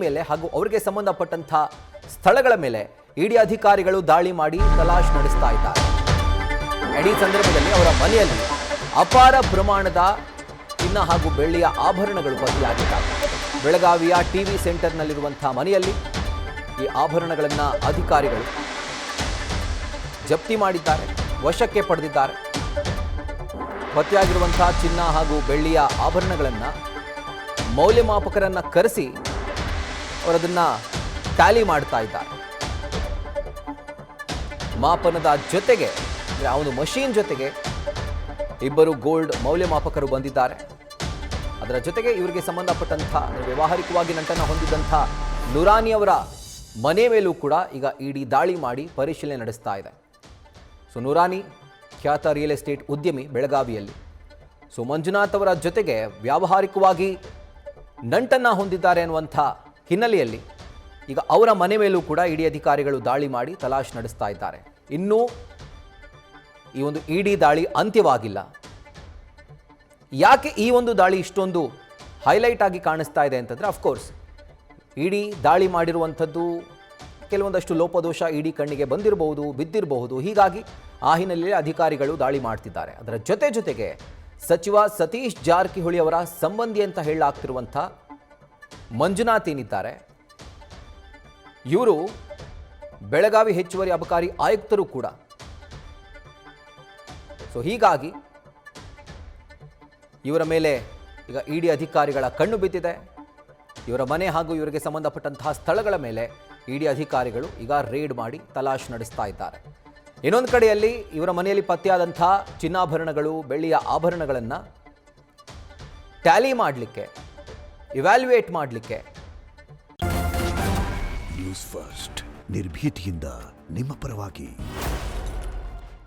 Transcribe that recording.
ಮೇಲೆ ಹಾಗೂ ಅವರಿಗೆ ಸಂಬಂಧಪಟ್ಟಂತ ಸ್ಥಳಗಳ ಮೇಲೆ ಇಡಿ ಅಧಿಕಾರಿಗಳು ದಾಳಿ ಮಾಡಿ ತಲಾಶ್ ನಡೆಸ್ತಾ ಇದ್ದಾರೆ. ಇಡೀ ಸಂದರ್ಭದಲ್ಲಿ ಅವರ ಮನೆಯಲ್ಲಿ ಅಪಾರ ಪ್ರಮಾಣದ ಚಿನ್ನ ಹಾಗೂ ಬೆಳ್ಳಿಯ ಆಭರಣಗಳು ಪತ್ತೆಯಾಗಿದ್ದಾವೆ. ಬೆಳಗಾವಿಯ ಟಿವಿ ಸೆಂಟರ್ನಲ್ಲಿರುವಂತಹ ಮನೆಯಲ್ಲಿ ಈ ಆಭರಣಗಳನ್ನು ಅಧಿಕಾರಿಗಳು ಜಪ್ತಿ ಮಾಡಿದ್ದಾರೆ, ವಶಕ್ಕೆ ಪಡೆದಿದ್ದಾರೆ. ಪತ್ತೆಯಾಗಿರುವಂತಹ ಚಿನ್ನ ಹಾಗೂ ಬೆಳ್ಳಿಯ ಆಭರಣಗಳನ್ನು ಮೌಲ್ಯಮಾಪಕರನ್ನು ಕರೆಸಿ ಅವರದನ್ನು ಟ್ಯಾಲಿ ಮಾಡ್ತಾ ಇದ್ದಾರೆ. ಮಾಪನದ ಜೊತೆಗೆ ಆ ಒಂದು ಮಷೀನ್ ಜೊತೆಗೆ ಇಬ್ಬರು ಗೋಲ್ಡ್ ಮೌಲ್ಯಮಾಪಕರು ಬಂದಿದ್ದಾರೆ. ಅದರ ಜೊತೆಗೆ ಇವರಿಗೆ ಸಂಬಂಧಪಟ್ಟಂಥ ವ್ಯಾವಹಾರಿಕವಾಗಿ ನಂಟನ್ನು ಹೊಂದಿದ್ದಂಥ ನುರಾನಿ ಅವರ ಮನೆ ಮೇಲೂ ಕೂಡ ಈಗ ಇಡಿ ದಾಳಿ ಮಾಡಿ ಪರಿಶೀಲನೆ ನಡೆಸ್ತಾ ಇದೆ. ಸೊ ನುರಾನಿ ಖ್ಯಾತ ರಿಯಲ್ ಎಸ್ಟೇಟ್ ಉದ್ಯಮಿ ಬೆಳಗಾವಿಯಲ್ಲಿ. ಸೊ ಮಂಜುನಾಥ್ ಅವರ ಜೊತೆಗೆ ವ್ಯಾವಹಾರಿಕವಾಗಿ ನಂಟನ್ನು ಹೊಂದಿದ್ದಾರೆ ಅನ್ನುವಂಥ ಹಿನ್ನೆಲೆಯಲ್ಲಿ ಈಗ ಅವರ ಮನೆ ಮೇಲೂ ಕೂಡ ಇಡಿ ಅಧಿಕಾರಿಗಳು ದಾಳಿ ಮಾಡಿ ತಲಾಶ್ ನಡೆಸ್ತಾ ಇದ್ದಾರೆ. ಇನ್ನೂ ಈ ಒಂದು ಇಡಿ ದಾಳಿ ಅಂತ್ಯವಾಗಿಲ್ಲ. ಯಾಕೆ ಈ ಒಂದು ದಾಳಿ ಇಷ್ಟೊಂದು ಹೈಲೈಟ್ ಆಗಿ ಕಾಣಿಸ್ತಾ ಇದೆ ಅಂತಂದರೆ, ಅಫ್ಕೋರ್ಸ್ ಇಡಿ ದಾಳಿ ಮಾಡಿರುವಂಥದ್ದು ಕೆಲವೊಂದಷ್ಟು ಲೋಪದೋಷ ಇಡಿ ಕಣ್ಣಿಗೆ ಬಂದಿರಬಹುದು, ಬಿದ್ದಿರಬಹುದು. ಹೀಗಾಗಿ ಆ ಹಿನ್ನೆಲೆಯಲ್ಲಿ ಅಧಿಕಾರಿಗಳು ದಾಳಿ ಮಾಡ್ತಿದ್ದಾರೆ. ಅದರ ಜೊತೆಗೆ ಸಚಿವ ಸತೀಶ್ ಜಾರಕಿಹೊಳಿ ಅವರ ಸಂಬಂಧಿ ಅಂತ ಹೇಳಲಾಗ್ತಿರುವಂಥ ಮಂಜುನಾಥ್ ಏನಿದ್ದಾರೆ, ಇವರು ಬೆಳಗಾವಿ ಹೆಚ್ಚುವರಿ ಅಬಕಾರಿ ಆಯುಕ್ತರು ಕೂಡ. ಸೊ ಹೀಗಾಗಿ ಇವರ ಮೇಲೆ ಈಗ ಇಡಿ ಅಧಿಕಾರಿಗಳ ಕಣ್ಣು ಬಿದ್ದಿದೆ. ಇವರ ಮನೆ ಹಾಗೂ ಇವರಿಗೆ ಸಂಬಂಧಪಟ್ಟಂತಹ ಸ್ಥಳಗಳ ಮೇಲೆ ಇಡಿ ಅಧಿಕಾರಿಗಳು ಈಗ ರೇಡ್ ಮಾಡಿ ತಲಾಶ್ ನಡೆಸ್ತಾ ಇದ್ದಾರೆ. ಇನ್ನೊಂದು ಕಡೆಯಲ್ಲಿ ಇವರ ಮನೆಯಲ್ಲಿ ಪತ್ತೆಯಾದಂಥ ಚಿನ್ನಾಭರಣಗಳು, ಬೆಳ್ಳಿಯ ಆಭರಣಗಳನ್ನು ಟ್ಯಾಲಿ ಮಾಡಲಿಕ್ಕೆ, ಇವ್ಯಾಲ್ಯೂಯೇಟ್ ಮಾಡಲಿಕ್ಕೆ ನ್ಯೂಸ್ ಫಸ್ಟ್ ನಿರ್ಭೀತಿಯಿಂದ ನಿಮ್ಮ ಪರವಾಗಿ.